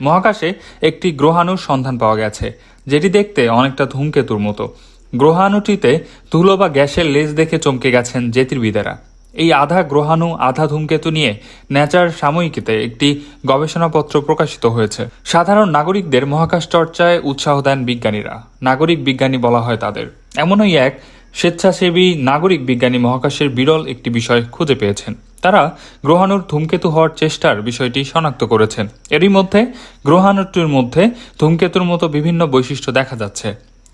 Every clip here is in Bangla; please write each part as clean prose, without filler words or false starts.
মহাকাশে একটি গ্রহাণুর সন্ধান পাওয়া গেছে, যেটি দেখতে অনেকটা ধূমকেতুর মতো। গ্রহাণুটিতে ধুলো বা গ্যাসের লেজ দেখে চমকে গেছেন জ্যোতির্বিদেরা। এই আধা গ্রহাণু আধা ধূমকেতু নিয়ে নেচার সাময়িকীতে একটি গবেষণাপত্র প্রকাশিত হয়েছে। সাধারণ নাগরিকদের মহাকাশ চর্চায় উৎসাহ দেন বিজ্ঞানীরা। নাগরিক বিজ্ঞানী বলা হয় তাদের। এমনই এক স্বেচ্ছাসেবী নাগরিক বিজ্ঞানী মহাকাশের বিরল একটি বিষয় খুঁজে পেয়েছেন। তারা গ্রহাণুর ধূমকেতু হওয়ার চেষ্টার বিষয়টি শনাক্ত করেছেন। এরই মধ্যে গ্রহাণুটির মধ্যে ধূমকেতুর মতো বিভিন্ন বৈশিষ্ট্য দেখা যাচ্ছে।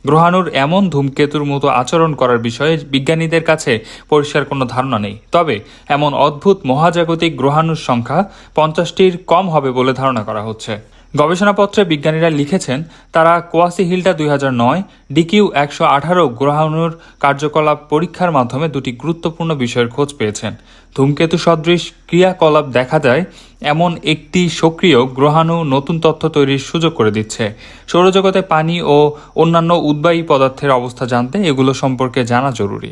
গ্রহাণুর এমন ধূমকেতুর মতো আচরণ করার বিষয়ে বিজ্ঞানীদের কাছে পরিষ্কার কোনো ধারণা নেই। তবে এমন অদ্ভুত মহাজাগতিক গ্রহাণুর সংখ্যা 50টির কম হবে বলে ধারণা করা হচ্ছে। গবেষণাপত্রে বিজ্ঞানীরা লিখেছেন, তারা কোয়াসি হিল্ডা 2009, ডিকিউ 118 গ্রহাণুর কার্যকলাপ পরীক্ষার মাধ্যমে দুটি গুরুত্বপূর্ণ বিষয়ের খোঁজ পেয়েছেন। ধূমকেতু সদৃশ ক্রিয়াকলাপ দেখা যায় এমন একটি সক্রিয় গ্রহাণু নতুন তথ্য তৈরির সুযোগ করে দিচ্ছে। সৌরজগতে পানি ও অন্যান্য উদ্বায়ী পদার্থের অবস্থা জানতে এগুলো সম্পর্কে জানা জরুরি।